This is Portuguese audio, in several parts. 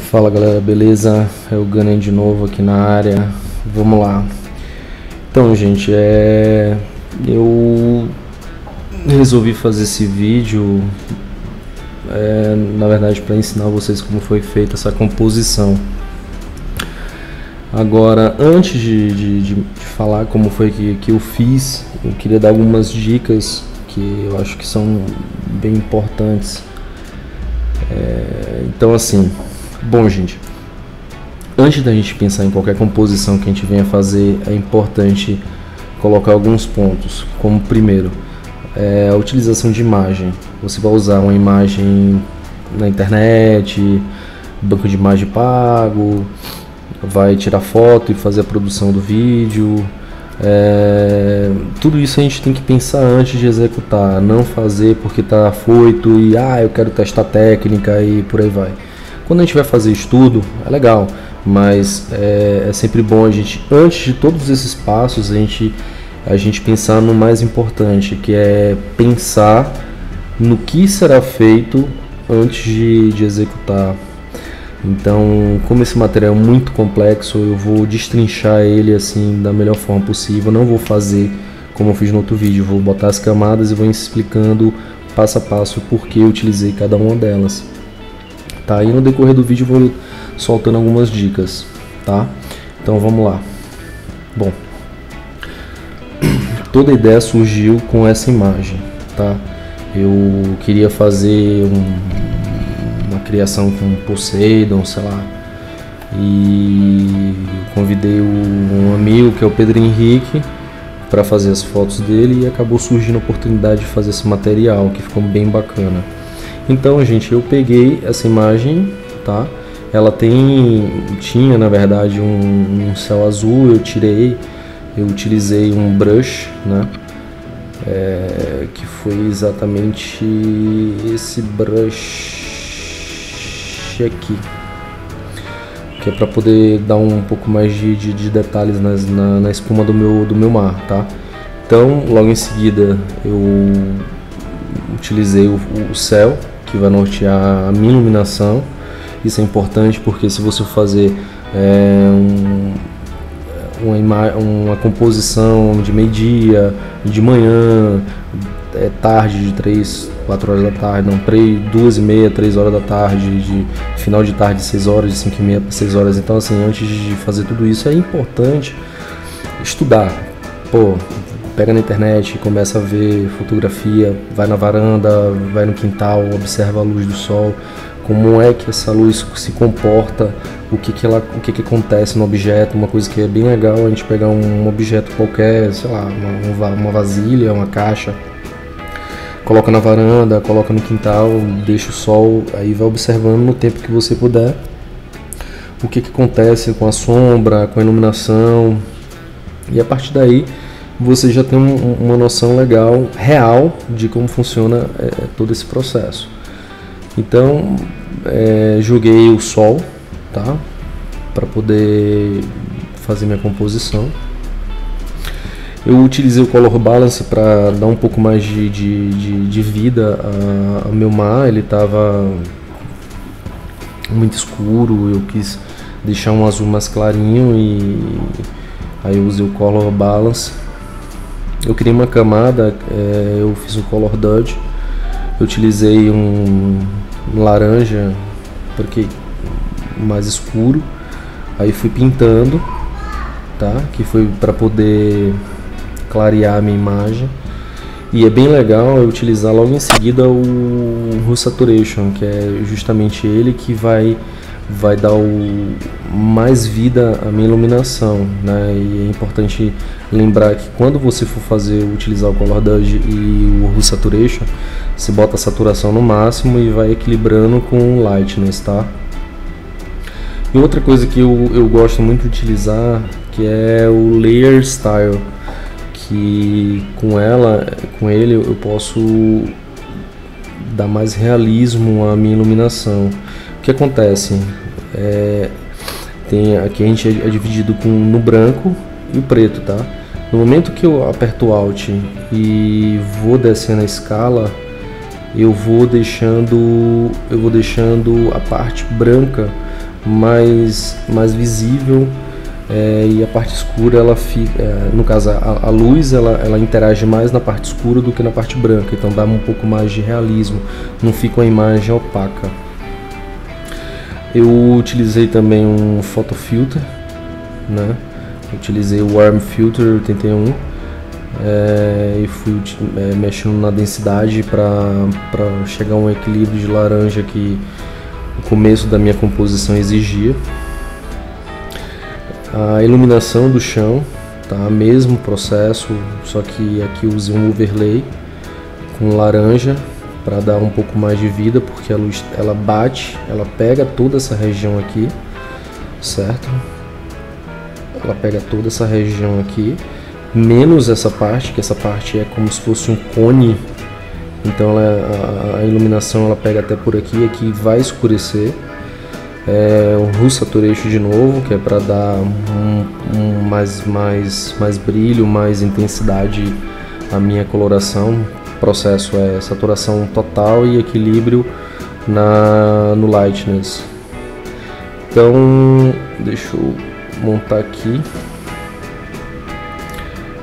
Fala galera, beleza? É o Gunner de novo aqui na área. Vamos lá. Então, gente, eu resolvi fazer esse vídeo na verdade para ensinar vocês como foi feita essa composição. Agora, antes de falar como foi que eu fiz, eu queria dar algumas dicas que eu acho que são bem importantes. Então, assim, bom, gente, antes da gente pensar em qualquer composição que a gente venha fazer, é importante colocar alguns pontos. Como primeiro, a utilização de imagem. Você vai usar uma imagem na internet, banco de imagem pago, vai tirar foto e fazer a produção do vídeo. Tudo isso a gente tem que pensar antes de executar, não fazer porque está afoito e eu quero testar técnica e por aí vai. Quando a gente vai fazer estudo, é legal, mas é sempre bom a gente, antes de todos esses passos, a gente pensar no mais importante, que é pensar no que será feito antes de executar. Então, como esse material é muito complexo, eu vou destrinchar ele assim da melhor forma possível. Não vou fazer como eu fiz no outro vídeo, vou botar as camadas e vou explicando passo a passo por que eu utilizei cada uma delas. Tá? E no decorrer do vídeo eu vou soltando algumas dicas, tá? Então vamos lá. Bom, toda a ideia surgiu com essa imagem, tá? Eu queria fazer uma criação com Poseidon, sei lá, e convidei um amigo que é o Pedro Henrique para fazer as fotos dele, e acabou surgindo a oportunidade de fazer esse material que ficou bem bacana. Então, gente, eu peguei essa imagem, tá? Ela tinha na verdade um céu azul, eu utilizei um brush, né? Que foi exatamente esse brush aqui, que é para poder dar um pouco mais de detalhes na espuma do meu mar, tá? Então, logo em seguida eu utilizei o céu, que vai nortear a minha iluminação. Isso é importante porque se você fazer uma composição de meio-dia, de manhã, tarde, de 3, 4 horas da tarde, não, 2h30, 3 horas da tarde, de final de tarde, 6 horas, de 5h30 para 6 horas. Então, assim, antes de fazer tudo isso, é importante estudar. Pô, pega na internet, começa a ver fotografia, vai na varanda, vai no quintal, observa a luz do sol, como é que essa luz se comporta, o que acontece no objeto. Uma coisa que é bem legal é a gente pegar um objeto qualquer, sei lá, uma vasilha, uma caixa, coloca na varanda, coloca no quintal, deixa o sol, aí vai observando no tempo que você puder o que acontece com a sombra, com a iluminação, e a partir daí você já tem uma noção legal, real, de como funciona todo esse processo. Então, joguei o sol, tá? Para poder fazer minha composição. Eu utilizei o Color Balance para dar um pouco mais de vida ao meu mar. Ele estava muito escuro, eu quis deixar um azul mais clarinho e aí eu usei o Color Balance. Eu criei uma camada, eu fiz um Color Dodge, eu utilizei um laranja porque mais escuro, aí fui pintando, tá? Que foi para poder clarear a minha imagem. E é bem legal eu utilizar logo em seguida o Hue Saturation, que é justamente ele que vai dar mais vida à minha iluminação, né? E é importante lembrar que quando você for utilizar o Color Dodge e o Hue Saturation, você bota a saturação no máximo e vai equilibrando com o Lightness, tá? E outra coisa que eu gosto muito de utilizar, que é o Layer Style, que com ele eu posso dar mais realismo à minha iluminação. O que acontece? Aqui a gente é dividido no branco e o preto, tá? No momento que eu aperto Alt e vou descendo a escala, eu vou deixando a parte branca mais visível, e a parte escura ela fica, no caso a luz ela interage mais na parte escura do que na parte branca, então dá um pouco mais de realismo, não fica uma imagem opaca. Eu utilizei também um photo filter, né? Utilizei o Warm Filter 81, e fui mexendo na densidade para chegar a um equilíbrio de laranja que o começo da minha composição exigia. A iluminação do chão, tá? Mesmo processo, só que aqui eu usei um overlay com laranja para dar um pouco mais de vida, porque a luz ela bate, ela pega toda essa região aqui, certo? Ela pega toda essa região aqui, menos essa parte, que essa parte é como se fosse um cone, então a iluminação ela pega até por aqui, aqui vai escurecer. O Hue Saturation de novo, que é para dar mais brilho, mais intensidade à minha coloração. O processo é saturação total e equilíbrio no lightness. Então, deixa eu montar aqui.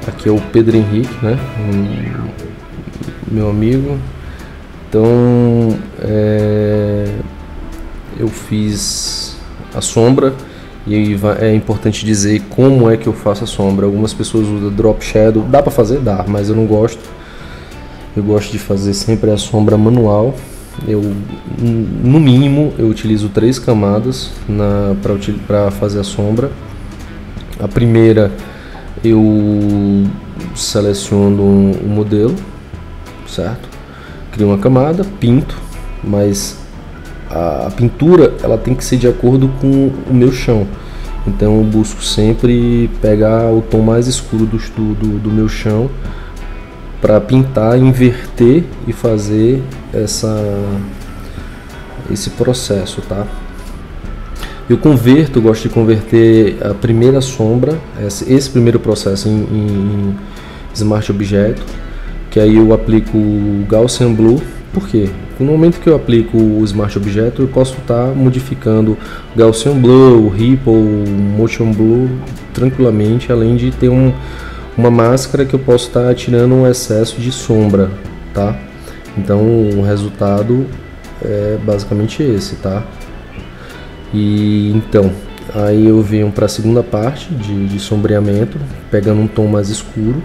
Aqui é o Pedro Henrique, né? Meu amigo. Então, eu fiz a sombra, e é importante dizer como é que eu faço a sombra. Algumas pessoas usam drop shadow, dá para fazer? Dá, mas eu não gosto. Eu gosto de fazer sempre a sombra manual. No mínimo, eu utilizo 3 camadas para fazer a sombra. A primeira, eu seleciono o modelo, certo? Crio uma camada, pinto, mas a pintura ela tem que ser de acordo com o meu chão. Então eu busco sempre pegar o tom mais escuro do meu chão para pintar, inverter e fazer esse processo, tá? Eu gosto de converter a primeira sombra, esse primeiro processo em Smart Objeto, que aí eu aplico o Gaussian Blue. Por quê? No momento que eu aplico o Smart Objeto, eu posso estar modificando Gaussian Blue, Ripple, Motion Blue tranquilamente, além de ter uma máscara que eu posso estar tirando um excesso de sombra, tá? Então o resultado é basicamente esse, tá? E então, aí eu venho para a segunda parte de sombreamento, pegando um tom mais escuro,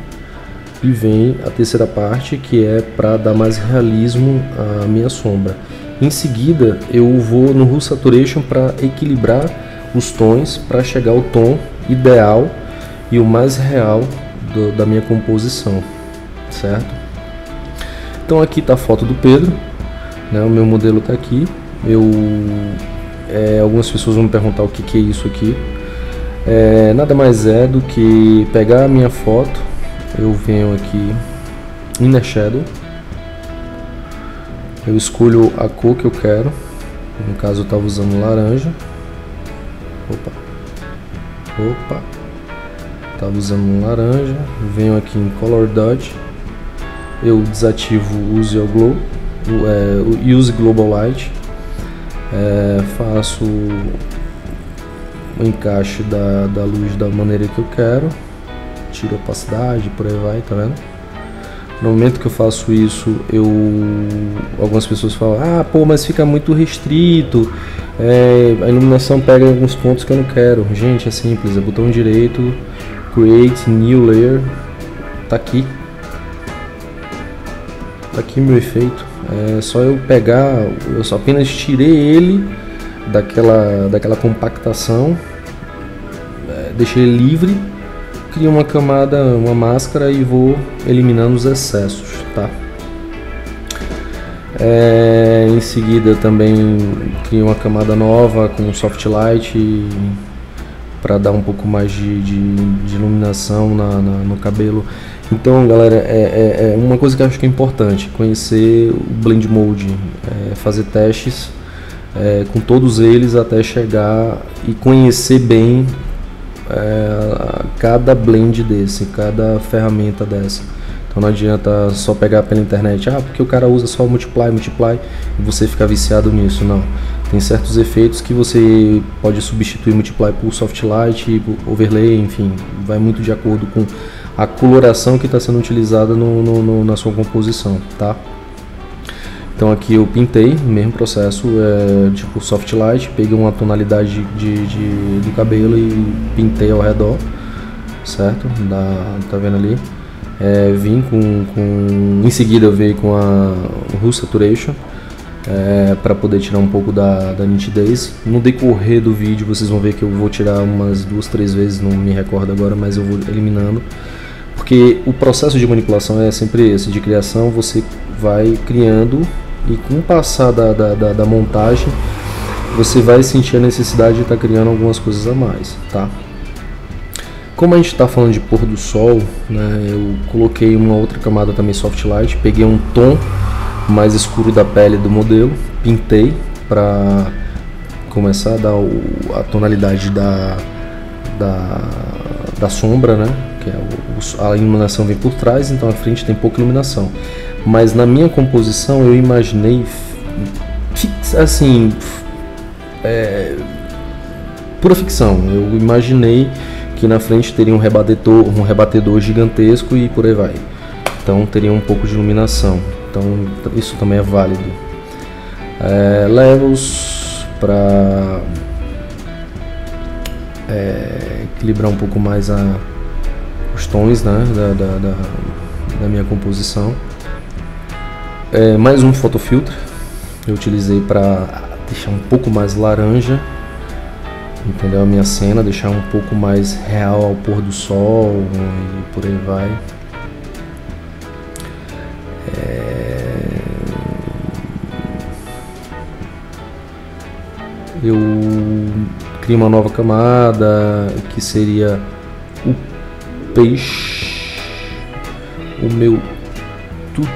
e vem a terceira parte, que é para dar mais realismo à minha sombra. Em seguida, eu vou no Hue Saturation para equilibrar os tons, para chegar ao tom ideal e o mais real da minha composição, certo? Então aqui está a foto do Pedro, né? O meu modelo está aqui. Algumas pessoas vão me perguntar o que é isso aqui. Nada mais é do que pegar a minha foto. Eu venho aqui Inner Shadow, eu escolho a cor que eu quero, no caso eu estava usando laranja, estava usando um laranja, venho aqui em Color Dodge, eu desativo o Use Global Light, faço o encaixe da luz da maneira que eu quero, tiro a opacidade, por aí vai, tá vendo? No momento que eu faço isso, algumas pessoas falam, pô, mas fica muito restrito, a iluminação pega alguns pontos que eu não quero. Gente, é simples, é botão direito, Create New Layer, tá aqui meu efeito. É só eu pegar, eu só apenas tirei ele daquela compactação, deixei ele livre, crio uma camada, uma máscara e vou eliminando os excessos, tá? Em seguida também crio uma camada nova com soft light para dar um pouco mais de iluminação no cabelo. Então, galera, é uma coisa que eu acho que é importante, conhecer o Blend Mode, fazer testes com todos eles até chegar e conhecer bem cada blend desse, cada ferramenta dessa. Então não adianta só pegar pela internet, porque o cara usa só multiply, e você ficar viciado nisso, não. Tem certos efeitos que você pode substituir multiply por soft light, por overlay, enfim, vai muito de acordo com a coloração que está sendo utilizada na sua composição, tá? Então aqui eu pintei, mesmo processo, tipo soft light, peguei uma tonalidade do cabelo e pintei ao redor, certo? Tá vendo ali? Vim em seguida eu veio com a Hue Saturation, para poder tirar um pouco da nitidez. No decorrer do vídeo vocês vão ver que eu vou tirar umas 2, 3 vezes, não me recordo agora, mas eu vou eliminando, porque o processo de manipulação é sempre esse, de criação. Você vai criando e com o passar da montagem você vai sentir a necessidade de estar criando algumas coisas a mais, tá? Como a gente está falando de pôr do sol, né, eu coloquei uma outra camada também soft light, peguei um tom mais escuro da pele do modelo, pintei para começar a dar a tonalidade da sombra, né, que a iluminação vem por trás, então a frente tem pouca iluminação. Mas na minha composição eu imaginei assim, pura ficção, eu imaginei que na frente teria um rebatedor gigantesco e por aí vai. Então teria um pouco de iluminação. Então isso também é válido. Levels para equilibrar um pouco mais os tons, né, da minha composição. Mais um photofilter eu utilizei para deixar um pouco mais laranja, entendeu? A minha cena, deixar um pouco mais real ao pôr do sol e por aí vai. Eu criei uma nova camada que seria o peixe, o meu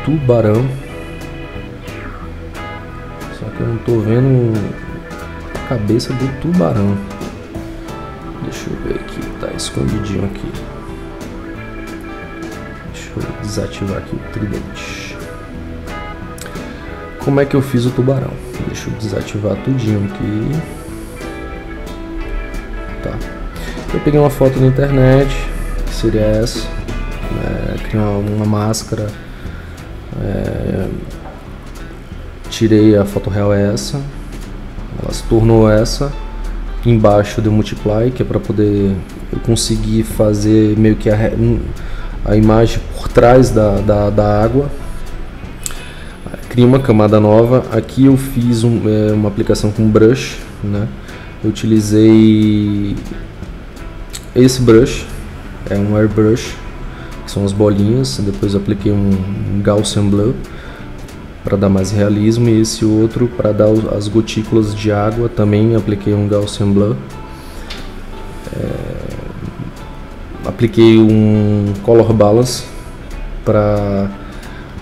tubarão. Só que eu não tô vendo a cabeça do tubarão. Deixa eu ver aqui, tá escondidinho aqui. Deixa eu desativar aqui o tridente. Como é que eu fiz o tubarão? Deixa eu desativar tudinho aqui. Tá. Eu peguei uma foto na internet, que seria essa. Criei uma máscara. Tirei a foto real essa. Ela se tornou essa. Embaixo deu multiply, que é para poder eu conseguir fazer meio que a imagem por trás da água. Criei uma camada nova. Aqui eu fiz uma aplicação com brush, né? Eu utilizei esse brush, é um airbrush, que são as bolinhas. Depois eu apliquei um Gaussian Blur para dar mais realismo, e esse outro para dar as gotículas de água. Também apliquei um Gaussian Blur. Apliquei um Color Balance para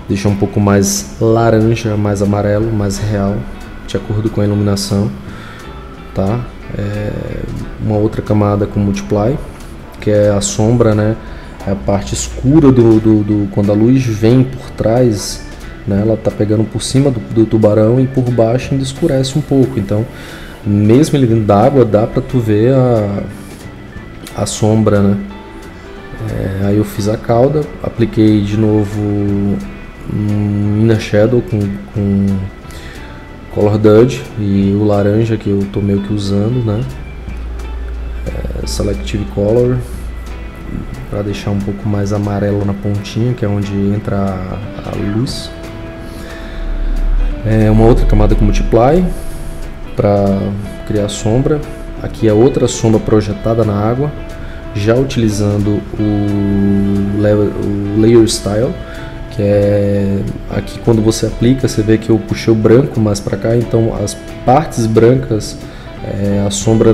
deixar um pouco mais laranja, mais amarelo, mais real, de acordo com a iluminação, tá? Uma outra camada com Multiply, que é a sombra, né? É a parte escura quando a luz vem por trás, né? Ela tá pegando por cima do tubarão e por baixo ainda escurece um pouco. Então, mesmo ele dentro da água, dá pra tu ver a sombra, né? Aí eu fiz a cauda, apliquei de novo um Inner Shadow com Color Dodge e o laranja que eu tô meio que usando, né? Selective Color para deixar um pouco mais amarelo na pontinha, que é onde entra a luz. Uma outra camada com Multiply para criar sombra. Aqui é outra sombra projetada na água, já utilizando o Layer Style, que é aqui quando você aplica, você vê que eu puxei o branco mais para cá, então as partes brancas, a sombra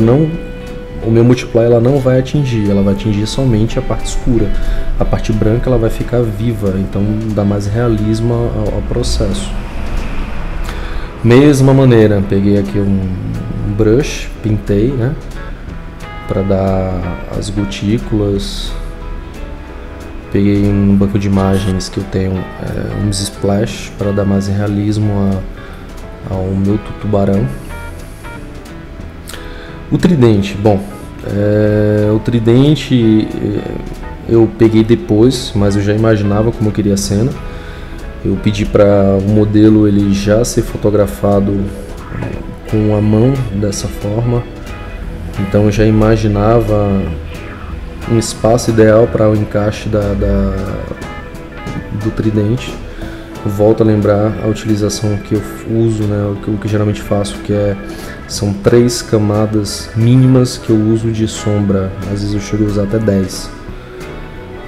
o meu Multiply ela não vai atingir, ela vai atingir somente a parte escura. A parte branca ela vai ficar viva, então dá mais realismo ao processo. Mesma maneira, peguei aqui um brush, pintei, né, para dar as gotículas peguei um banco de imagens que eu tenho um splash para dar mais realismo ao meu tubarão. O tridente, bom, o tridente eu peguei depois, mas eu já imaginava como eu queria a cena. Eu pedi para o modelo ele já ser fotografado com a mão dessa forma, então eu já imaginava um espaço ideal para o encaixe do tridente. Eu volto a lembrar a utilização que eu uso, né, o que geralmente faço, são 3 camadas mínimas que eu uso de sombra. Às vezes eu chego a usar até 10.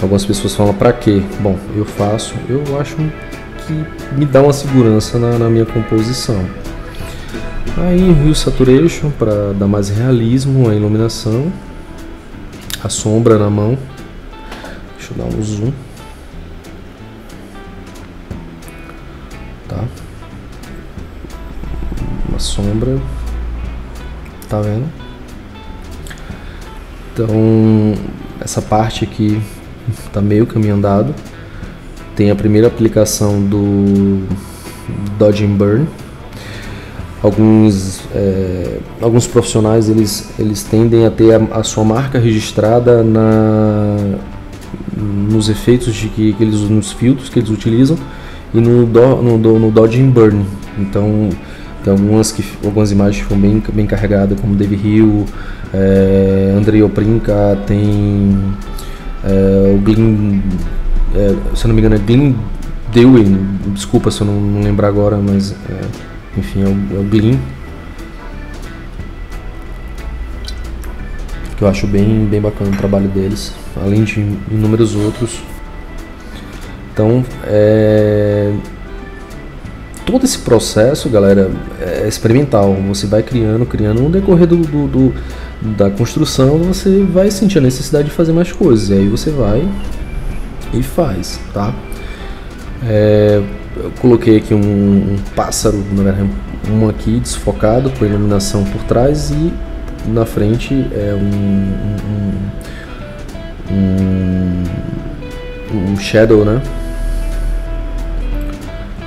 Algumas pessoas falam para quê? Bom, eu acho que me dá uma segurança na minha composição. Aí Hue Saturation para dar mais realismo à iluminação, a sombra na mão. Deixa eu dar um zoom. Tá? Uma sombra. Tá vendo? Então essa parte aqui tá meio caminho andado. Tem a primeira aplicação do Dodge and Burn. Alguns profissionais eles tendem a ter a sua marca registrada nos efeitos que eles usam, nos filtros que eles utilizam, e no Dodge and Burn. Então tem algumas imagens que ficam bem carregadas, como Dave Hill, Andrei Oprinka, tem o Glenn, se eu não me engano é Glenn Dewey, desculpa se eu não lembrar agora, mas enfim, é o Glenn, que eu acho bem bacana o trabalho deles, além de inúmeros outros. Então todo esse processo, galera, é experimental. Você vai criando no decorrer da construção, você vai sentir a necessidade de fazer mais coisas, e aí você vai e faz, tá? Eu coloquei aqui um pássaro, um aqui desfocado com a iluminação por trás, e na frente é um shadow, né?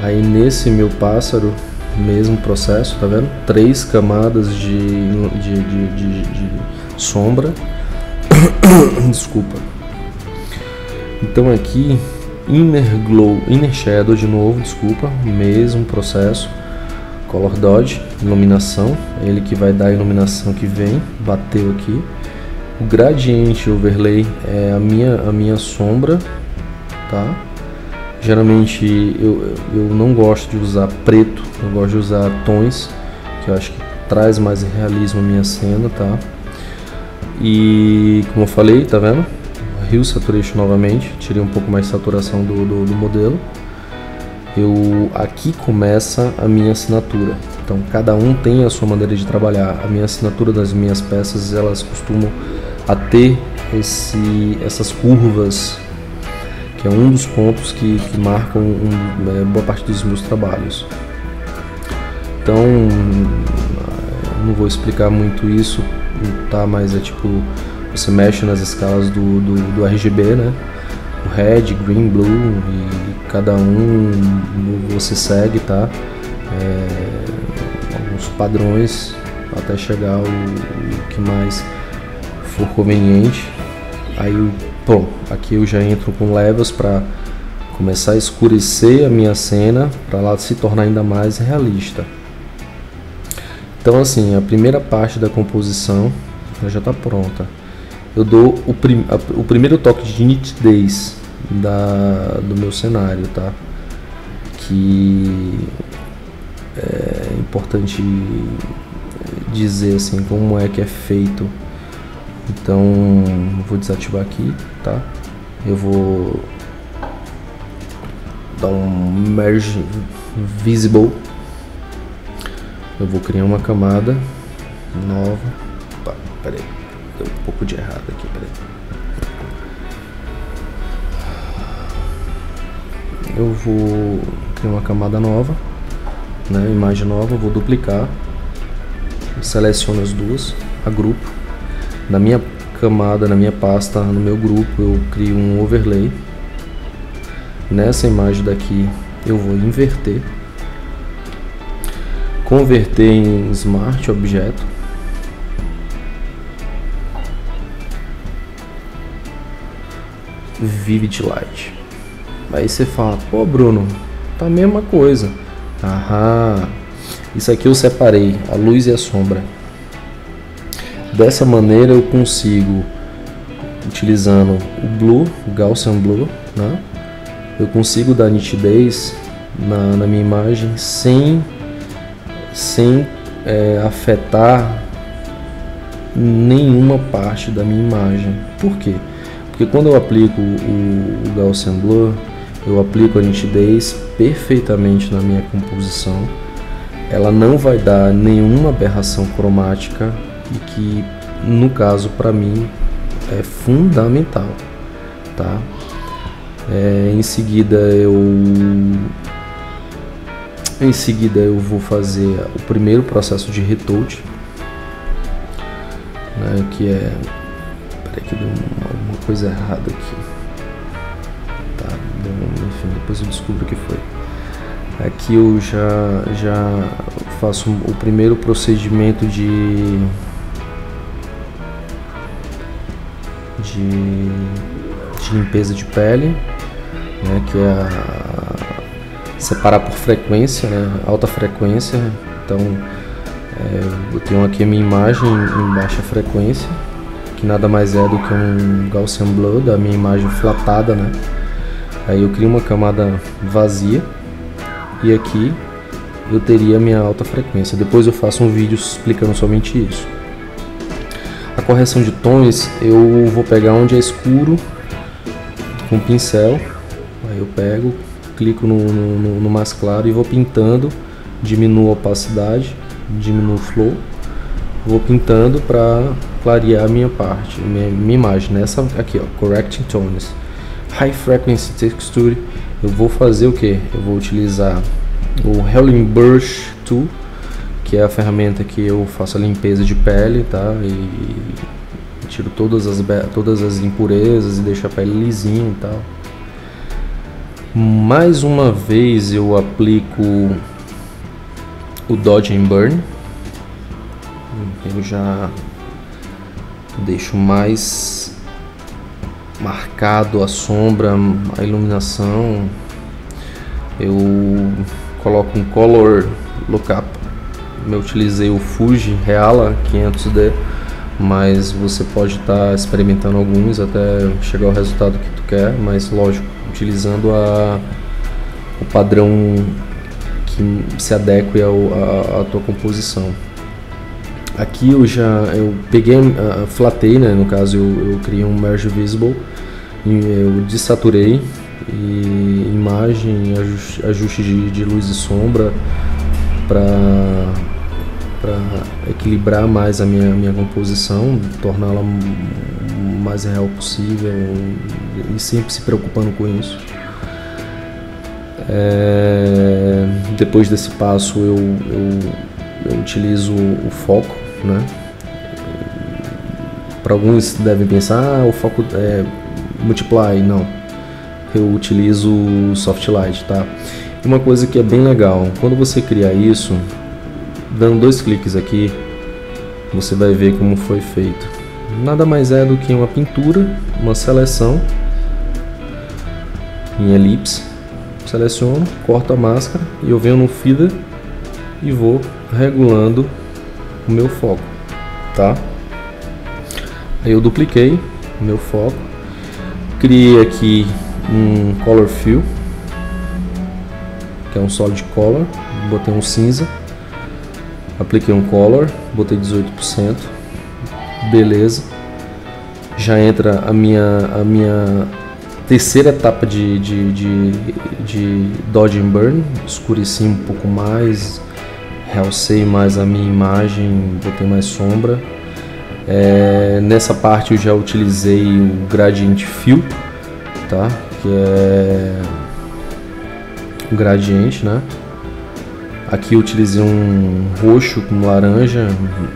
Aí nesse meu pássaro, mesmo processo, tá vendo? 3 camadas de sombra. Desculpa. Então aqui Inner Glow, Inner Shadow de novo, desculpa, mesmo processo. Color Dodge, iluminação, ele que vai dar a iluminação que vem, bateu aqui. O Gradiente Overlay é a minha sombra, tá? Geralmente eu não gosto de usar preto, eu gosto de usar tons, que eu acho que traz mais realismo à minha cena, tá? E como eu falei, tá vendo? Hue Saturation novamente, tirei um pouco mais de saturação do modelo. Aqui começa a minha assinatura. Então cada um tem a sua maneira de trabalhar. A minha assinatura das minhas peças, elas costumam a ter essas curvas, que é um dos pontos que marcam boa parte dos meus trabalhos. Então não vou explicar muito isso, tá? Mas é tipo, você mexe nas escalas do RGB, né? O Red, Green, Blue, e cada um você segue, tá? Alguns padrões até chegar ao que mais for conveniente. Aí, bom, aqui eu já entro com levels para começar a escurecer a minha cena, para ela se tornar ainda mais realista. Então assim, a primeira parte da composição já está pronta. Eu dou o primeiro toque de nitidez do meu cenário, tá? Que é importante dizer assim como é que é feito. Então vou desativar aqui, tá? Eu vou dar um merge visible. Eu vou criar uma camada nova. Opa, peraí, deu um pouco de errado aqui, peraí. Eu vou criar uma camada nova, né? Imagem nova, vou duplicar, seleciono as duas, agrupo. Na minha camada, na minha pasta, no meu grupo, eu crio um overlay, Nessa imagem daqui eu vou inverter, converter em Smart Objeto, Vivid Light. Aí você fala, pô Bruno, tá a mesma coisa. Aham, isso aqui eu separei a luz e a sombra. Dessa maneira eu consigo, utilizando o Blue, o Gaussian Blue, né? Eu consigo dar nitidez na minha imagem sem afetar nenhuma parte da minha imagem. Por quê? Porque quando eu aplico o Gaussian Blur, eu aplico a nitidez perfeitamente na minha composição. Ela não vai dar nenhuma aberração cromática, e que no caso para mim é fundamental, tá? Em seguida eu vou fazer o primeiro processo de retouch, né, que é, peraí que deu alguma coisa errada aqui, tá? Enfim, depois eu descubro o que foi. Aqui eu já faço o primeiro procedimento de limpeza de pele, né, que é separar por frequência, né, alta frequência. Então eu tenho aqui a minha imagem em baixa frequência, que nada mais é do que um Gaussian Blur da minha imagem flatada, né? Aí eu crio uma camada vazia e aqui eu teria a minha alta frequência. Depois eu faço um vídeo explicando somente isso. A correção de tons, eu vou pegar onde é escuro com o pincel, aí eu pego, clico no mais claro e vou pintando, diminuo a opacidade, diminuo o flow, vou pintando para clarear a minha parte, minha imagem. Nessa aqui, ó, Correcting Tones, High Frequency Texture, eu vou fazer o que? Eu vou utilizar o Healing Brush Tool, que é a ferramenta que eu faço a limpeza de pele, tá? E tiro todas as impurezas e deixo a pele lisinha e tal. Mais uma vez eu aplico o Dodge and Burn. Eu já deixo mais marcado a sombra, a iluminação. Eu coloco um Color Lookup. Eu utilizei o Fuji Reala 500D, mas você pode estar experimentando alguns até chegar ao resultado que tu quer, mas lógico, utilizando o padrão que se adeque à tua composição. Aqui eu peguei, flatei, né, no caso eu criei um Merge Visible, eu desaturei e imagem, ajuste de luz e sombra para equilibrar mais a minha composição, torná-la o mais real possível e sempre se preocupando com isso. Depois desse passo eu utilizo o foco, né? Para alguns devem pensar, o foco é multiply, não. Eu utilizo o soft light, tá? E uma coisa que é bem legal, quando você criar isso, dando 2 cliques aqui, você vai ver como foi feito. Nada mais é do que uma pintura, uma seleção em elipse. Seleciono, corto a máscara e eu venho no feather e vou regulando o meu foco, tá? Aí eu dupliquei o meu foco, criei aqui um Color Fill, que é um Solid Color, botei um cinza, apliquei um Color, botei 18%, beleza. Já entra a minha terceira etapa de Dodge and Burn, escureci um pouco mais, realcei mais a minha imagem, botei mais sombra. Nessa parte eu já utilizei o Gradient Fill, tá? Que é o gradiente, né? Aqui eu utilizei um roxo com laranja,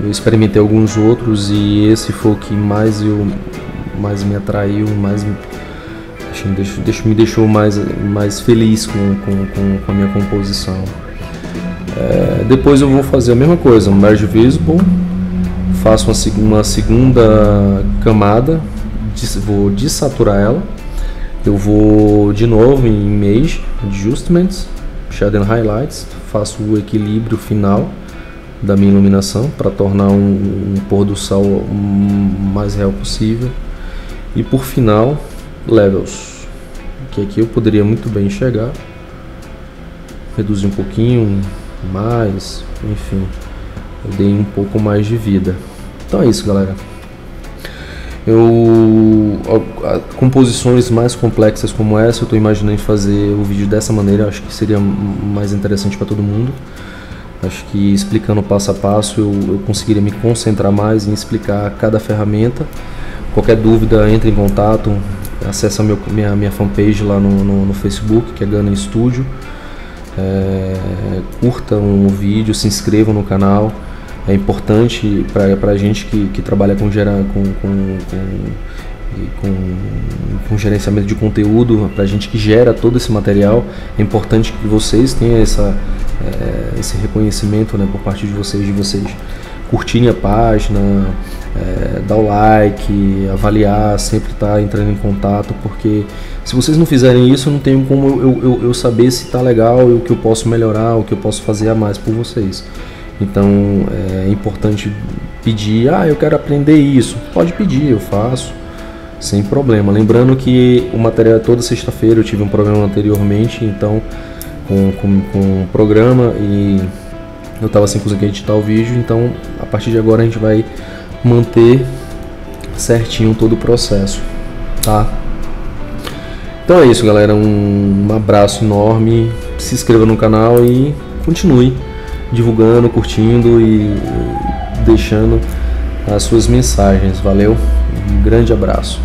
eu experimentei alguns outros e esse foi o que mais me atraiu, mais Acho que me deixou mais feliz com a minha composição. Depois eu vou fazer a mesma coisa, um Merge Visible, faço uma segunda camada, vou desaturar ela, eu vou de novo em Image, Adjustments, Shadow and Highlights, faço o equilíbrio final da minha iluminação para tornar um pôr do sol o mais real possível, e por final Levels, que aqui eu poderia muito bem enxergar, reduzir um pouquinho mais, enfim, eu dei um pouco mais de vida. Então é isso, galera. Composições mais complexas como essa, eu estou imaginando fazer o vídeo dessa maneira, acho que seria mais interessante para todo mundo. Acho que explicando passo a passo eu conseguiria me concentrar mais em explicar cada ferramenta. Qualquer dúvida, entre em contato, acessa minha fanpage lá no Facebook, que é Gunner Studio. Curtam o vídeo, se inscrevam no canal. É importante para a gente que trabalha com gerenciamento de conteúdo, para a gente que gera todo esse material. É importante que vocês tenham esse reconhecimento, né, por parte de vocês curtirem a página, dar o like, avaliar, sempre estar entrando em contato, porque se vocês não fizerem isso, não tem como eu saber se está legal e o que eu posso melhorar, o que eu posso fazer a mais por vocês. Então é importante pedir, eu quero aprender isso, pode pedir, eu faço sem problema. Lembrando que o material é toda sexta-feira, eu tive um programa anteriormente, então com o programa, e eu estava sem conseguir editar o vídeo, então a partir de agora a gente vai manter certinho todo o processo, tá? Então é isso, galera, um abraço enorme, se inscreva no canal e continue divulgando, curtindo e deixando as suas mensagens. Valeu, um grande abraço.